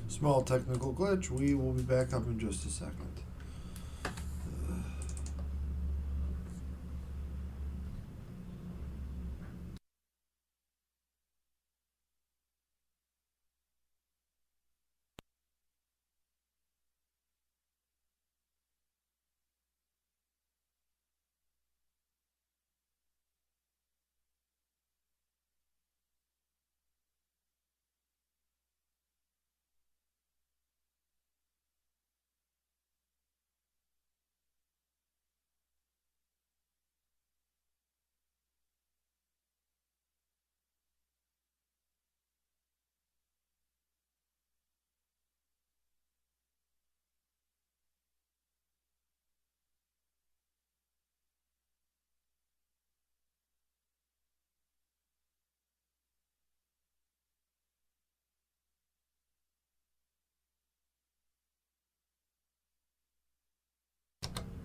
Small technical glitch. We will be back up in just a second.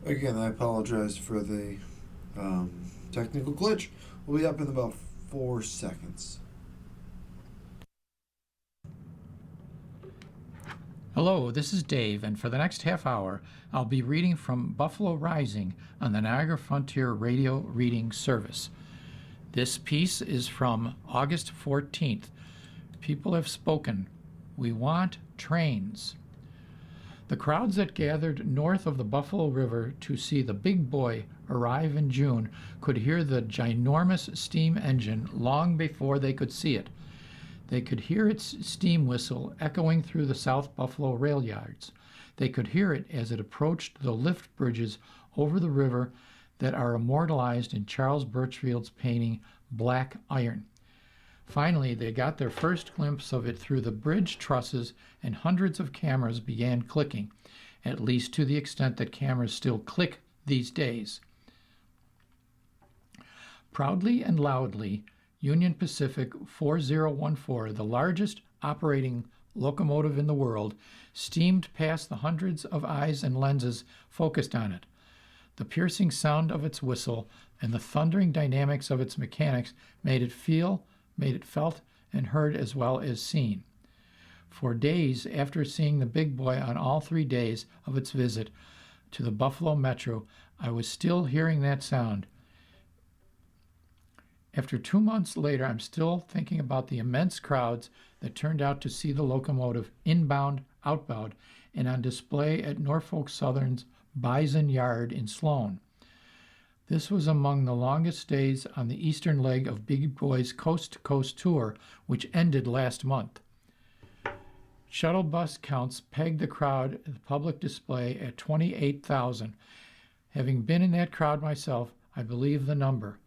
Again, I apologize for the um, technical glitch. We'll be up in about 4 seconds. Hello, this is Dave, and for the next half hour, I'll be reading from Buffalo Rising on the Niagara Frontier Radio Reading Service. This piece is from August 14th. People have spoken. We want trains. The crowds that gathered north of the Buffalo River to see the big boy arrive in June could hear the ginormous steam engine long before they could see it. They could hear its steam whistle echoing through the South Buffalo rail yards. They could hear it as it approached the lift bridges over the river that are immortalized in Charles Birchfield's painting Black Iron. Finally, they got their first glimpse of it through the bridge trusses, and hundreds of cameras began clicking, at least to the extent that cameras still click these days. Proudly and loudly, Union Pacific 4014, the largest operating locomotive in the world, steamed past the hundreds of eyes and lenses focused on it. The piercing sound of its whistle and the thundering dynamics of its mechanics made it felt and heard as well as seen. For days after seeing the big boy on all 3 days of its visit to the Buffalo Metro, I was still hearing that sound. After 2 months later, I'm still thinking about the immense crowds that turned out to see the locomotive inbound, outbound, and on display at Norfolk Southern's Bison Yard in Sloan. This was among the longest stays on the eastern leg of Big Boy's coast-to-coast tour, which ended last month. Shuttle bus counts pegged the crowd at the public display at 28,000. Having been in that crowd myself, I believe the number.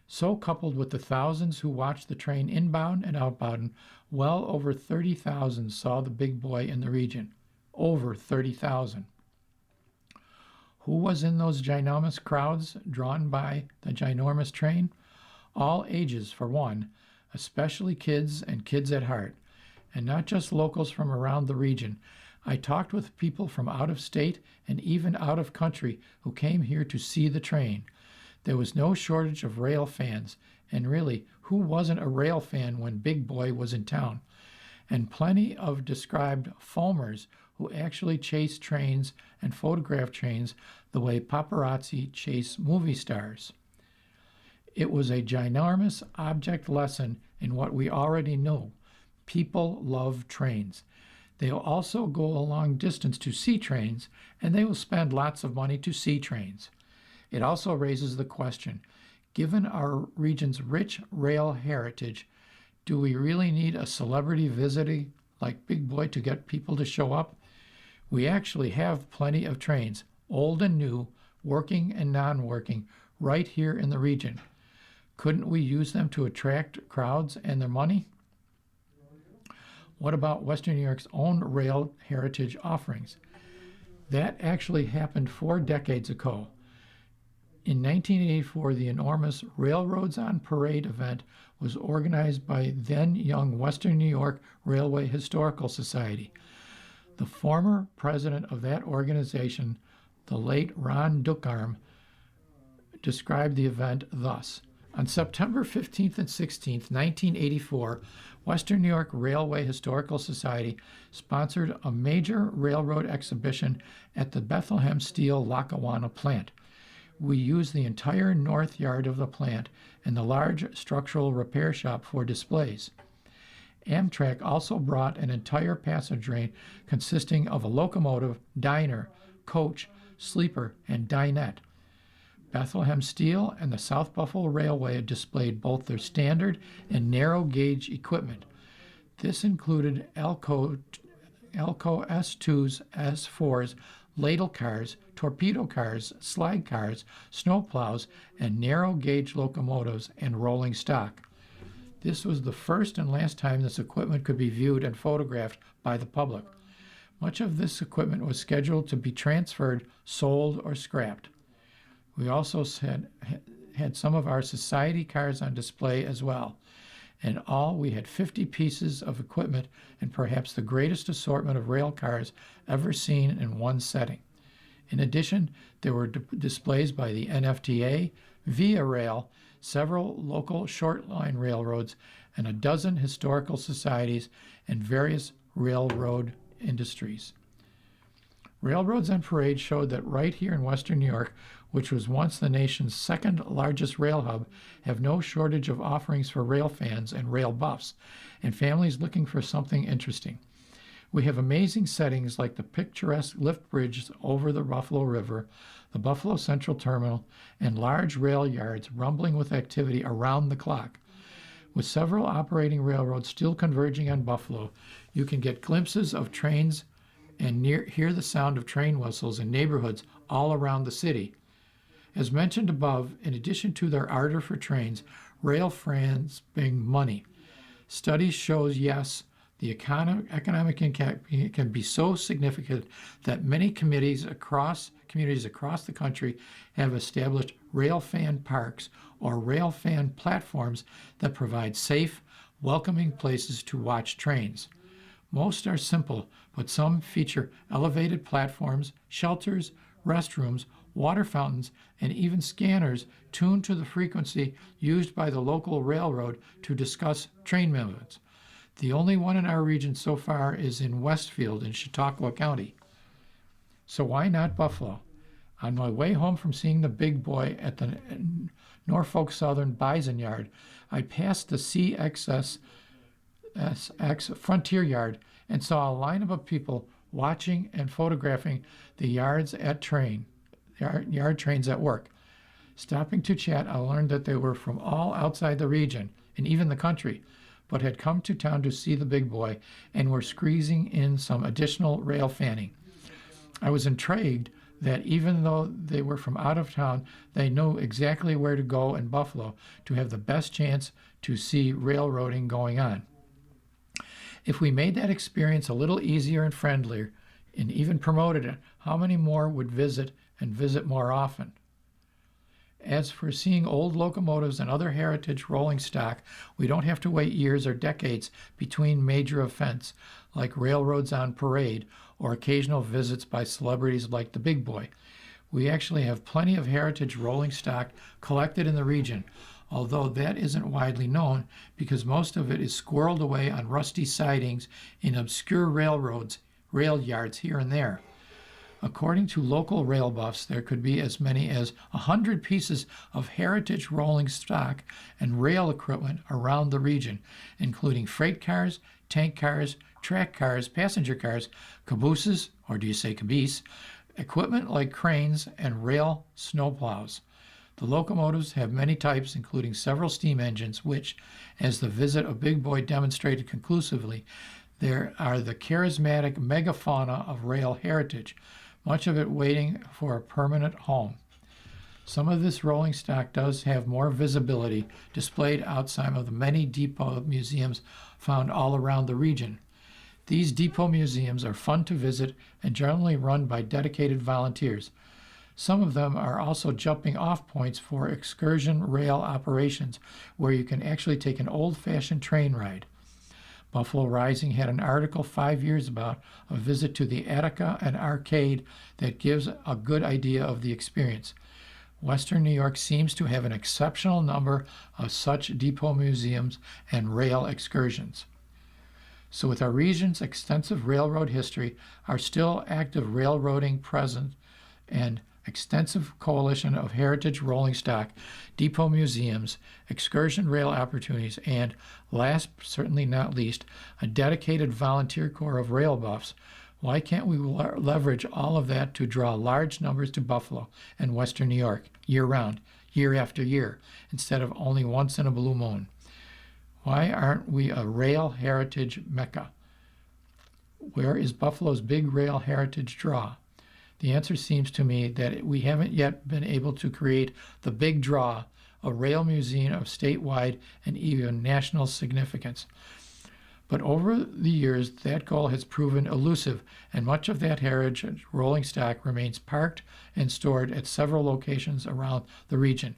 So coupled with the thousands who watched the train inbound and outbound, well over 30,000 saw the big boy in the region. Over 30,000. Who was in those ginormous crowds drawn by the ginormous train? All ages, for one, especially kids and kids at heart, and not just locals from around the region. I talked with people from out of state and even out of country who came here to see the train. There was no shortage of rail fans, and really, who wasn't a rail fan when Big Boy was in town? And plenty of described foamers who actually chase trains and photograph trains the way paparazzi chase movie stars. It was a ginormous object lesson in what we already knew. People love trains. They will also go a long distance to see trains, and they will spend lots of money to see trains. It also raises the question, given our region's rich rail heritage, do we really need a celebrity visiting like Big Boy to get people to show up? We actually have plenty of trains, old and new, working and non-working, right here in the region. Couldn't we use them to attract crowds and their money? What about Western New York's own rail heritage offerings? That actually happened 4 decades ago. In 1984, the enormous Railroads on Parade event was organized by then-young Western New York Railway Historical Society. The former president of that organization, the late Ron Duckarm, described the event thus: On September 15th and 16th, 1984, Western New York Railway Historical Society sponsored a major railroad exhibition at the Bethlehem Steel Lackawanna plant. We used the entire north yard of the plant and the large structural repair shop for displays. Amtrak also brought an entire passenger train consisting of a locomotive, diner, coach, sleeper, and dinette. Bethlehem Steel and the South Buffalo Railway displayed both their standard and narrow gauge equipment. This included Elco S2s, S4s, ladle cars, torpedo cars, slide cars, snowplows, and narrow gauge locomotives and rolling stock. This was the first and last time this equipment could be viewed and photographed by the public. Much of this equipment was scheduled to be transferred, sold, or scrapped. We also had some of our society cars on display as well. In all, we had 50 pieces of equipment and perhaps the greatest assortment of rail cars ever seen in one setting. In addition, there were displays by the NFTA, Via Rail, several local short line railroads, and a dozen historical societies and various railroad industries. Railroads on Parade showed that right here in Western New York, which was once the nation's second largest rail hub, have no shortage of offerings for rail fans and rail buffs, and families looking for something interesting. We have amazing settings like the picturesque lift bridges over the Buffalo River, the Buffalo Central Terminal, and large rail yards rumbling with activity around the clock. With several operating railroads still converging on Buffalo, you can get glimpses of trains and hear the sound of train whistles in neighborhoods all around the city. As mentioned above, in addition to their ardor for trains, rail fans bring money. Studies shows, yes, the economic impact can be so significant that many communities across the country have established rail fan parks or rail fan platforms that provide safe, welcoming places to watch trains. Most are simple, but some feature elevated platforms, shelters, restrooms, water fountains, and even scanners tuned to the frequency used by the local railroad to discuss train movements. The only one in our region so far is in Westfield in Chautauqua County. So why not Buffalo? On my way home from seeing the big boy at the Norfolk Southern Bison Yard, I passed the CXS Frontier Yard and saw a lineup of people watching and photographing the yard trains at work. Stopping to chat, I learned that they were from all outside the region and even the country, but had come to town to see the big boy and were squeezing in some additional rail fanning. I was intrigued that even though they were from out of town, they knew exactly where to go in Buffalo to have the best chance to see railroading going on. If we made that experience a little easier and friendlier, and even promoted it, how many more would visit and visit more often? As for seeing old locomotives and other heritage rolling stock, we don't have to wait years or decades between major events like Railroads on Parade or occasional visits by celebrities like the big boy. We actually have plenty of heritage rolling stock collected in the region, although that isn't widely known because most of it is squirreled away on rusty sidings in obscure rail yards here and there. According to local rail buffs, there could be as many as 100 pieces of heritage rolling stock and rail equipment around the region, including freight cars, tank cars, track cars, passenger cars, cabooses, or do you say caboose, equipment like cranes, and rail snowplows. The locomotives have many types, including several steam engines, which, as the visit of Big Boy demonstrated conclusively, there are the charismatic megafauna of rail heritage, much of it waiting for a permanent home. Some of this rolling stock does have more visibility displayed outside of the many depot museums found all around the region. These depot museums are fun to visit and generally run by dedicated volunteers. Some of them are also jumping off points for excursion rail operations where you can actually take an old-fashioned train ride. Buffalo Rising had an article 5 years about a visit to the Attica and Arcade that gives a good idea of the experience. Western New York seems to have an exceptional number of such depot museums and rail excursions. So with our region's extensive railroad history, our still active railroading present, and extensive coalition of heritage rolling stock, depot museums, excursion rail opportunities, and last but certainly not least, a dedicated volunteer corps of rail buffs, why can't we leverage all of that to draw large numbers to Buffalo and Western New York year-round, year after year, instead of only once in a blue moon? Why aren't we a rail heritage mecca? Where is Buffalo's big rail heritage draw? The answer seems to me that we haven't yet been able to create the big draw, a rail museum of statewide and even national significance. But over the years, that goal has proven elusive, and much of that heritage rolling stock remains parked and stored at several locations around the region.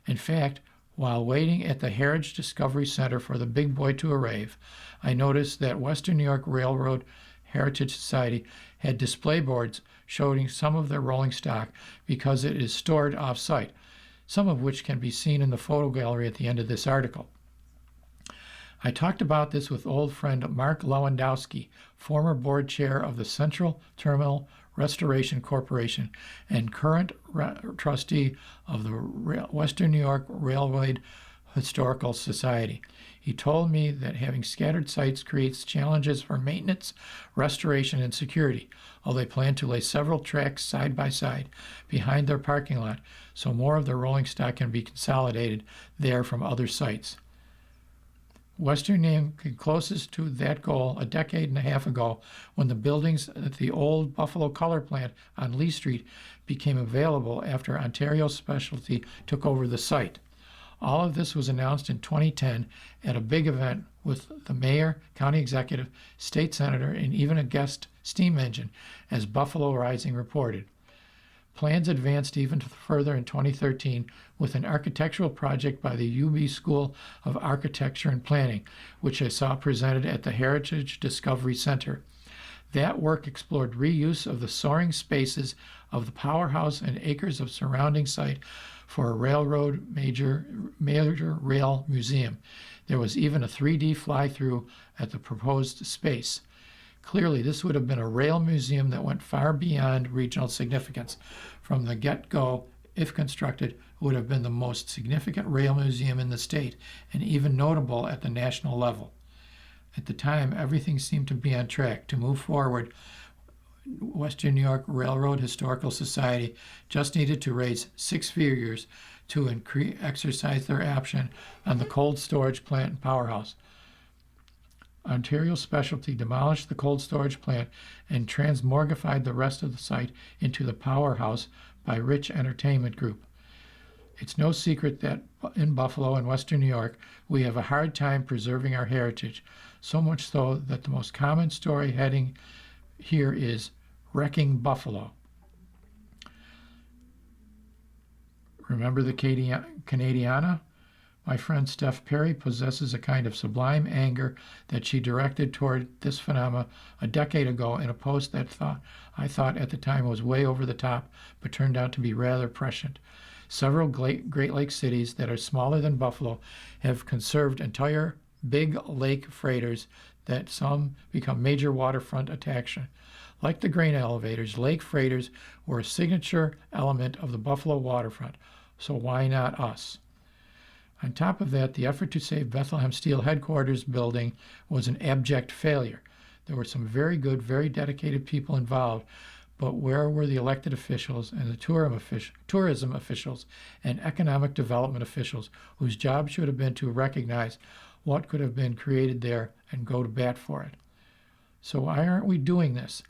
In fact, while waiting at the Heritage Discovery Center for the big boy to arrive, I noticed that Western New York Railroad Heritage Society had display boards showing some of their rolling stock because it is stored off-site, some of which can be seen in the photo gallery at the end of this article. I talked about this with old friend Mark Lewandowski, former board chair of the Central Terminal Restoration Corporation and current trustee of the Western New York Railroad Historical Society. He told me that having scattered sites creates challenges for maintenance, restoration, and security, although they plan to lay several tracks side by side behind their parking lot so more of the rolling stock can be consolidated there from other sites. Western New York came closest to that goal a decade and a half ago when the buildings at the old Buffalo Color Plant on Lee Street became available after Ontario Specialty took over the site. All of this was announced in 2010 at a big event with the mayor, county executive, state senator, and even a guest steam engine, as Buffalo Rising reported. Plans advanced even further in 2013 with an architectural project by the UB School of Architecture and Planning, which I saw presented at the Heritage Discovery Center. That work explored reuse of the soaring spaces of the powerhouse and acres of surrounding site for a major rail museum. There was even a 3D fly-through at the proposed space. Clearly, this would have been a rail museum that went far beyond regional significance. From the get-go, if constructed, it would have been the most significant rail museum in the state, and even notable at the national level. At the time, everything seemed to be on track to move forward. Western New York Railroad Historical Society just needed to raise 6 figures to exercise their option on the cold storage plant and powerhouse. Ontario Specialty demolished the cold storage plant and transmogrified the rest of the site into the powerhouse by Rich Entertainment Group. It's no secret that in Buffalo and Western New York, we have a hard time preserving our heritage, so much so that the most common story heading here is Wrecking Buffalo. Remember the Canadiana? My friend Steph Perry possesses a kind of sublime anger that she directed toward this phenomena a decade ago in a post that I thought at the time was way over the top, but turned out to be rather prescient. Several Great Lakes cities that are smaller than Buffalo have conserved entire big lake freighters that some become major waterfront attraction. Like the grain elevators, lake freighters were a signature element of the Buffalo waterfront, so why not us? On top of that, the effort to save Bethlehem Steel headquarters building was an abject failure. There were some very good, very dedicated people involved, but where were the elected officials and the tourism officials and economic development officials whose job should have been to recognize what could have been created there and go to bat for it? So why aren't we doing this?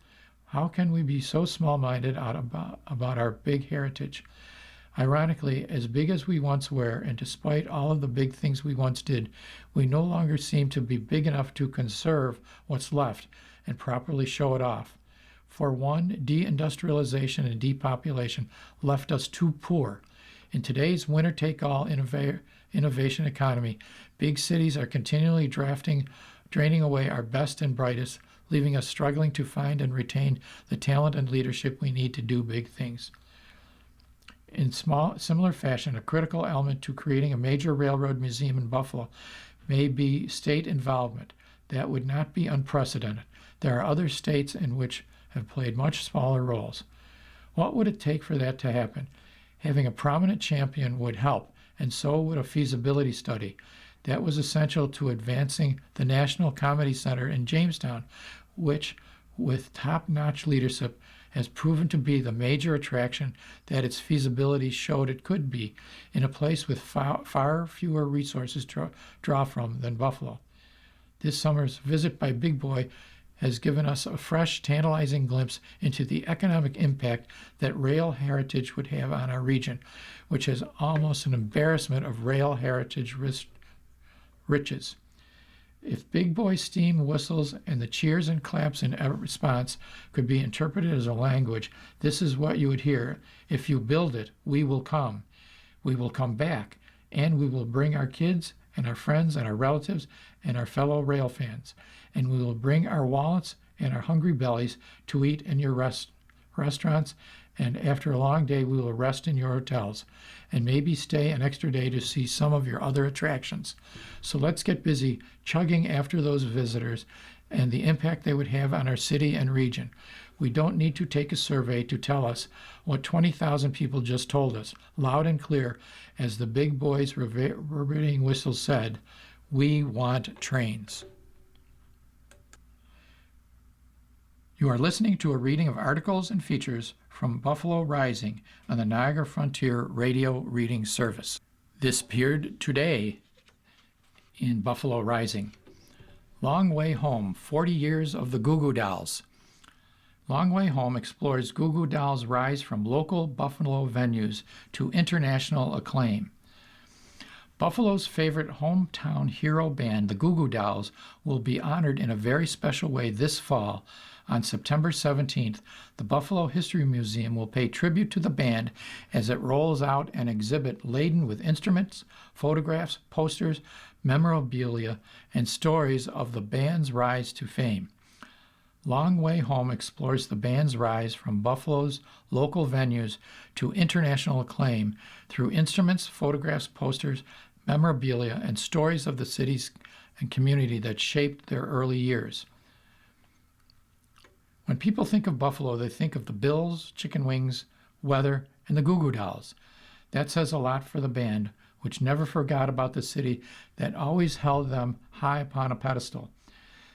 How can we be so small-minded about our big heritage? Ironically, as big as we once were, and despite all of the big things we once did, we no longer seem to be big enough to conserve what's left and properly show it off. For one, deindustrialization and depopulation left us too poor. In today's winner-take-all innovation economy, big cities are continually draining away our best and brightest, leaving us struggling to find and retain the talent and leadership we need to do big things. In similar fashion, a critical element to creating a major railroad museum in Buffalo may be state involvement. That would not be unprecedented. There are other states in which have played much smaller roles. What would it take for that to happen? Having a prominent champion would help, and so would a feasibility study. That was essential to advancing the National Comedy Center in Jamestown, which, with top-notch leadership, has proven to be the major attraction that its feasibility showed it could be in a place with far fewer resources to draw from than Buffalo. This summer's visit by Big Boy has given us a fresh, tantalizing glimpse into the economic impact that rail heritage would have on our region, which is almost an embarrassment of rail heritage riches. If Big Boy steam whistles and the cheers and claps in response could be interpreted as a language, this is what you would hear. If you build it, we will come. We will come back, and we will bring our kids and our friends and our relatives and our fellow rail fans, and we will bring our wallets and our hungry bellies to eat in your restaurants, and after a long day we will rest in your hotels and maybe stay an extra day to see some of your other attractions. So let's get busy chugging after those visitors and the impact they would have on our city and region. We don't need to take a survey to tell us what 20,000 people just told us, loud and clear, as the Big Boy's reverberating whistle said, "We want trains." You are listening to a reading of articles and features from Buffalo Rising on the Niagara Frontier Radio Reading Service. This appeared today in Buffalo Rising. Long Way Home, 40 Years of the Goo Goo Dolls. Long Way Home explores Goo Goo Dolls' rise from local Buffalo venues to international acclaim. Buffalo's favorite hometown hero band, the Goo Goo Dolls, will be honored in a very special way this fall. On September 17th, the Buffalo History Museum will pay tribute to the band as it rolls out an exhibit laden with instruments, photographs, posters, memorabilia, and stories of the band's rise to fame. Long Way Home explores the band's rise from Buffalo's local venues to international acclaim through instruments, photographs, posters, memorabilia, and stories of the cities and community that shaped their early years. When people think of Buffalo, they think of the Bills, chicken wings, weather, and the Goo Goo Dolls. That says a lot for the band, which never forgot about the city that always held them high upon a pedestal.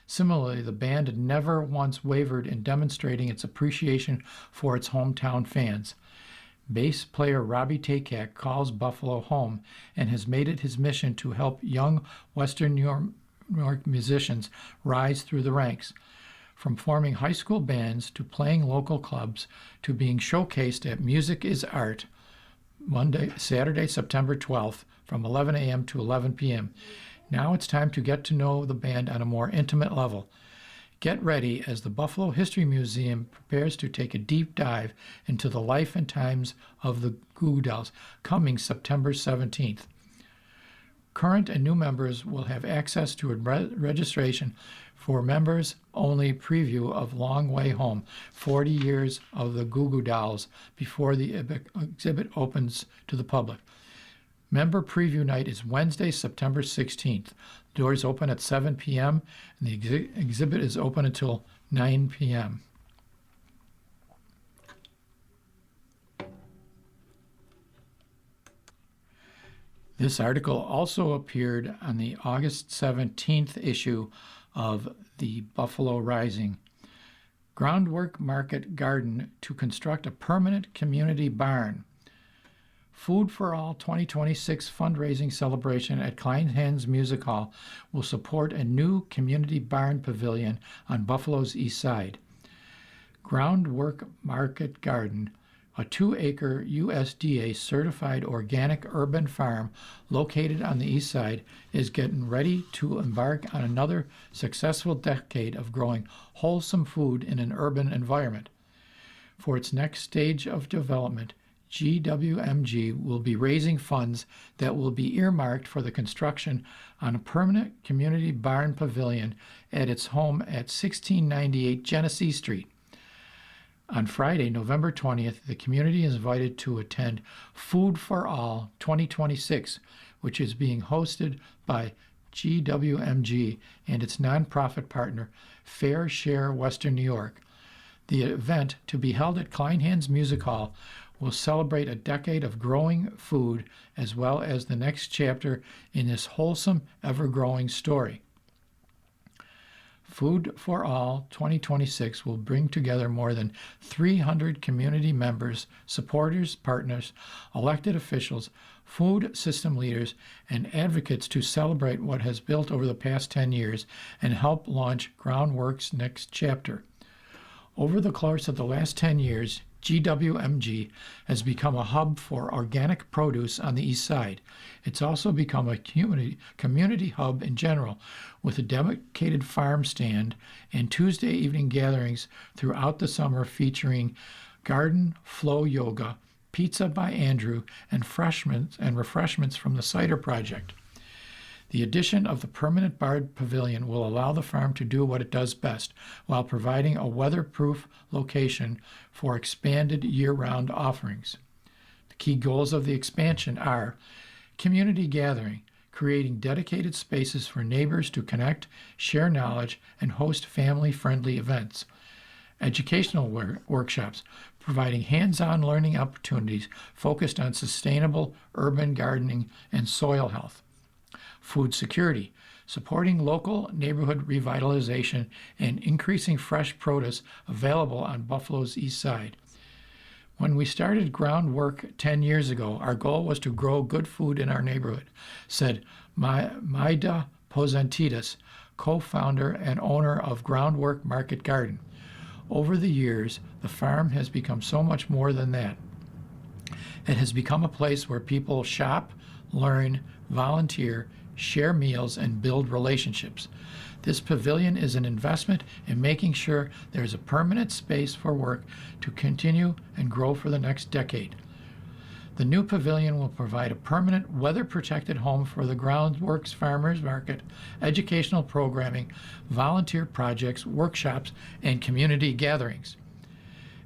Similarly, the band had never once wavered in demonstrating its appreciation for its hometown fans. Bass player Robbie Takak calls Buffalo home and has made it his mission to help young Western New York musicians rise through the ranks. From forming high school bands to playing local clubs to being showcased at Music is Art, Saturday, September 12th from 11 a.m. to 11 p.m. Now it's time to get to know the band on a more intimate level. Get ready as the Buffalo History Museum prepares to take a deep dive into the life and times of the Goo Goo Dolls, coming September 17th. Current and new members will have access to a registration for members-only preview of Long Way Home, 40 Years of the Goo Goo Dolls, before the exhibit opens to the public. Member preview night is Wednesday, September 16th. Doors open at 7 p.m. and the exhibit is open until 9 p.m. This article also appeared on the August 17th issue of the Buffalo Rising. Groundwork Market Garden to construct a permanent community barn. Food for All 2026 fundraising celebration at Kleinhans Music Hall will support a new community barn pavilion on Buffalo's east side. Groundwork Market Garden, a 2-acre USDA certified organic urban farm located on the east side, is getting ready to embark on another successful decade of growing wholesome food in an urban environment. For its next stage of development, GWMG will be raising funds that will be earmarked for the construction on a permanent community barn pavilion at its home at 1698 Genesee Street. On Friday, November 20th, the community is invited to attend Food for All 2026, which is being hosted by GWMG and its nonprofit partner, Fair Share Western New York. The event, to be held at Kleinhans Music Hall, will celebrate a decade of growing food as well as the next chapter in this wholesome, ever-growing story. Food for All 2026 will bring together more than 300 community members, supporters, partners, elected officials, food system leaders, and advocates to celebrate what has built over the past 10 years and help launch Groundwork's next chapter. Over the course of the last 10 years, GWMG has become a hub for organic produce on the east side. It's also become a community hub in general, with a dedicated farm stand and Tuesday evening gatherings throughout the summer featuring garden flow yoga, pizza by Andrew, and refreshments from the Cider Project. The addition of the permanent barred pavilion will allow the farm to do what it does best, while providing a weatherproof location for expanded year-round offerings. The key goals of the expansion are community gathering, creating dedicated spaces for neighbors to connect, share knowledge, and host family-friendly events. Educational workshops, providing hands-on learning opportunities focused on sustainable urban gardening and soil health. Food security, supporting local neighborhood revitalization and increasing fresh produce available on Buffalo's east side. When we started Groundwork 10 years ago, our goal was to grow good food in our neighborhood, said Maida Pozantidis, co-founder and owner of Groundwork Market Garden. Over the years, the farm has become so much more than that. It has become a place where people shop, learn, volunteer, share meals, and build relationships. This pavilion is an investment in making sure there's a permanent space for work to continue and grow for the next decade. The new pavilion will provide a permanent, weather-protected home for the Groundworks Farmers Market, educational programming, volunteer projects, workshops, and community gatherings.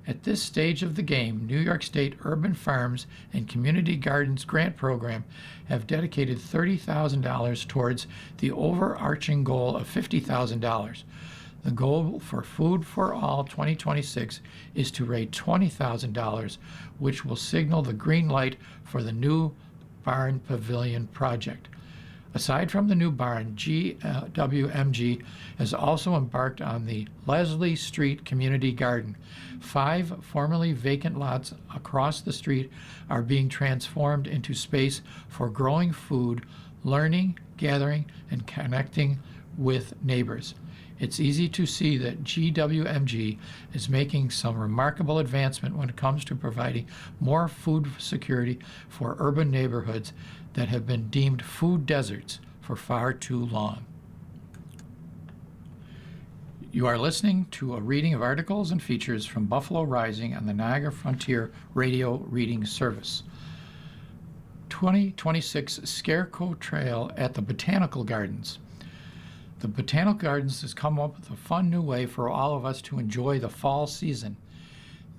At this stage of the game, New York State Urban Farms and Community Gardens Grant Program have dedicated $30,000 towards the overarching goal of $50,000. The goal for Food for All 2026 is to raise $20,000, which will signal the green light for the new barn pavilion project. Aside from the new barn, GWMG has also embarked on the Leslie Street Community Garden. 5 formerly vacant lots across the street are being transformed into space for growing food, learning, gathering, and connecting with neighbors. It's easy to see that GWMG is making some remarkable advancement when it comes to providing more food security for urban neighborhoods that have been deemed food deserts for far too long. You are listening to a reading of articles and features from Buffalo Rising on the Niagara Frontier Radio Reading Service. 2026 Scarecrow Trail at the Botanical Gardens. The Botanical Gardens has come up with a fun new way for all of us to enjoy the fall season.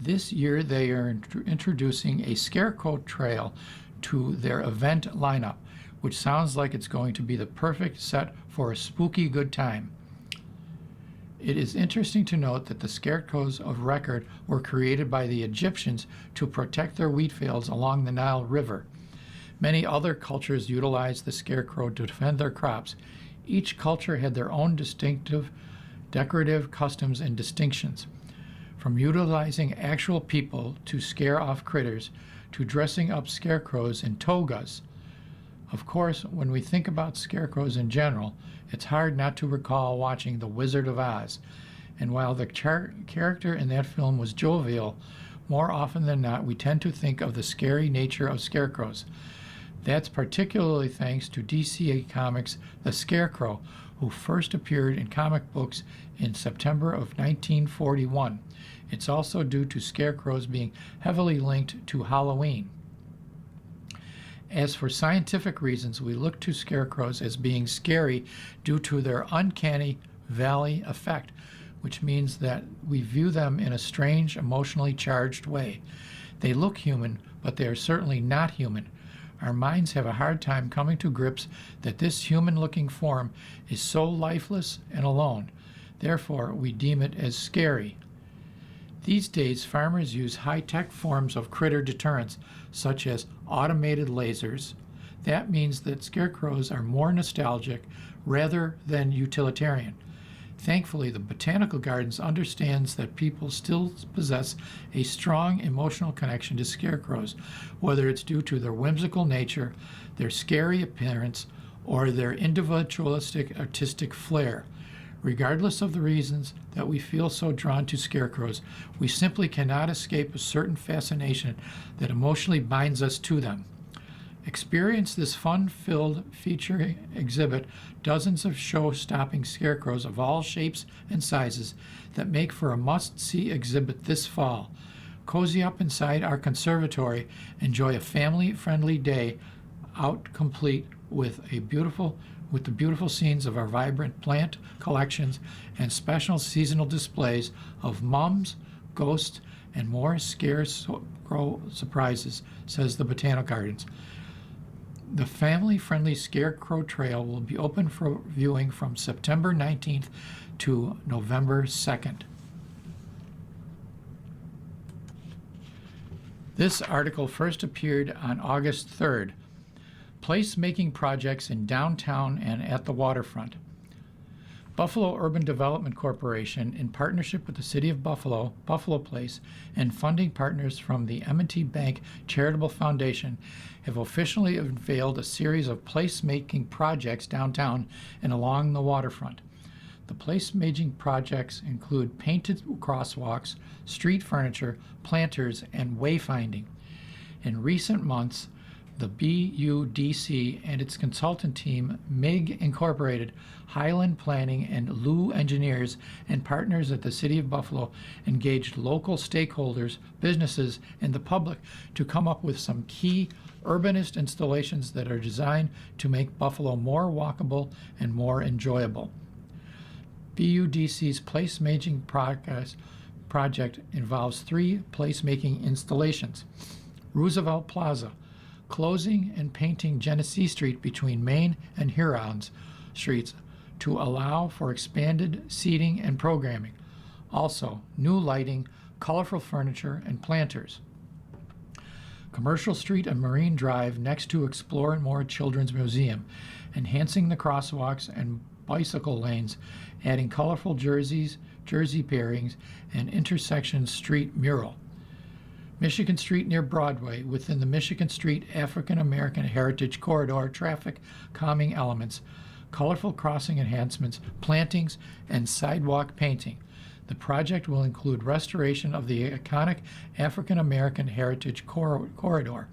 This year they are introducing a Scarecrow Trail to their event lineup, which sounds like it's going to be the perfect set for a spooky good time. It is interesting to note that the scarecrows of record were created by the Egyptians to protect their wheat fields along the Nile River. Many other cultures utilized the scarecrow to defend their crops. Each culture had their own distinctive decorative customs and distinctions, from utilizing actual people to scare off critters to dressing up scarecrows in togas. Of course, when we think about scarecrows in general, it's hard not to recall watching The Wizard of Oz. And while the character in that film was jovial, more often than not we tend to think of the scary nature of scarecrows. That's particularly thanks to DC Comics' The Scarecrow, who first appeared in comic books in September of 1941. It's also due to scarecrows being heavily linked to Halloween. As for scientific reasons, we look to scarecrows as being scary due to their uncanny valley effect, which means that we view them in a strange, emotionally charged way. They look human, but they are certainly not human. Our minds have a hard time coming to grips that this human-looking form is so lifeless and alone. Therefore, we deem it as scary. These days, farmers use high-tech forms of critter deterrence, such as automated lasers. That means that scarecrows are more nostalgic rather than utilitarian. Thankfully, the Botanical Gardens understands that people still possess a strong emotional connection to scarecrows, whether it's due to their whimsical nature, their scary appearance, or their individualistic artistic flair. Regardless of the reasons that we feel so drawn to scarecrows, we simply cannot escape a certain fascination that emotionally binds us to them. Experience this fun-filled feature exhibit dozens of show-stopping scarecrows of all shapes and sizes that make for a must-see exhibit this fall. Cozy up inside our conservatory, enjoy a family-friendly day out complete with the beautiful scenes of our vibrant plant collections and seasonal displays of mums, ghosts, and more scarecrow surprises, says the Botanical Gardens. The family-friendly Scarecrow Trail will be open for viewing from September 19th to November 2nd. This article first appeared on August 3rd. Place-making projects in downtown and at the waterfront. Buffalo Urban Development Corporation, in partnership with the City of Buffalo, Buffalo Place, and funding partners from the M&T Bank Charitable Foundation, have officially unveiled a series of place-making projects downtown and along the waterfront. The place-making projects include painted crosswalks, street furniture, planters, and wayfinding. In recent months, the BUDC and its consultant team, MIG Incorporated, Highland Planning, and Lou Engineers, and partners at the City of Buffalo engaged local stakeholders, businesses, and the public to come up with some key urbanist installations that are designed to make Buffalo more walkable and more enjoyable. BUDC's placemaking project involves 3 placemaking installations. Roosevelt Plaza, closing and painting Genesee Street between Main and Huron Streets to allow for expanded seating and programming. Also, new lighting, colorful furniture, and planters. Commercial Street and Marine Drive next to Explore and More Children's Museum, enhancing the crosswalks and bicycle lanes, adding colorful jersey pairings, and intersection street mural. Michigan Street near Broadway, within the Michigan Street African American Heritage Corridor, traffic calming elements, colorful crossing enhancements, plantings, and sidewalk painting. The project will include restoration of the iconic African American Heritage Corridor.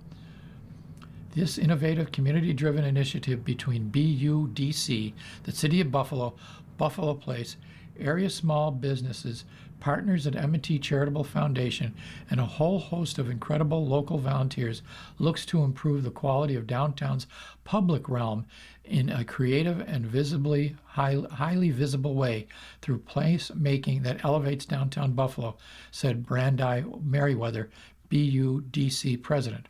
This innovative community-driven initiative between BUDC, the City of Buffalo, Buffalo Place, area small businesses, partners at M&T Charitable Foundation, and a whole host of incredible local volunteers looks to improve the quality of downtown's public realm in a creative and highly visible way through place making that elevates downtown Buffalo, said Brandy Merriweather, BUDC president.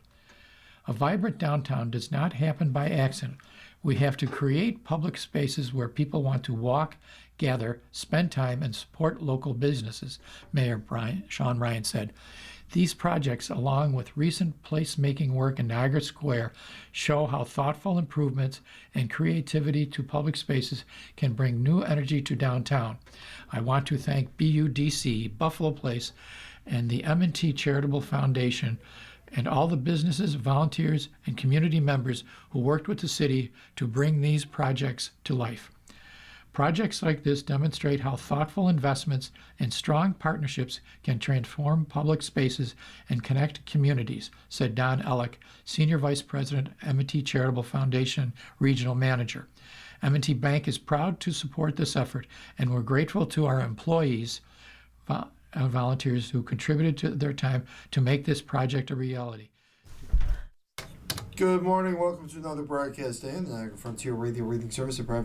A vibrant downtown does not happen by accident. We have to create public spaces where people want to walk, gather, spend time, and support local businesses, Mayor Sean Ryan said. These projects, along with recent placemaking work in Niagara Square, show how thoughtful improvements and creativity to public spaces can bring new energy to downtown. I want to thank BUDC, Buffalo Place, and the M&T Charitable Foundation, and all the businesses, volunteers, and community members who worked with the city to bring these projects to life. Projects like this demonstrate how thoughtful investments and strong partnerships can transform public spaces and connect communities, said Don Ellick, Senior Vice President, M&T Charitable Foundation Regional Manager. M&T Bank is proud to support this effort, and we're grateful to our employees, volunteers who contributed to their time to make this project a reality. Good morning. Welcome to another broadcast day in the Niagara Frontier Radio Reading Service, a private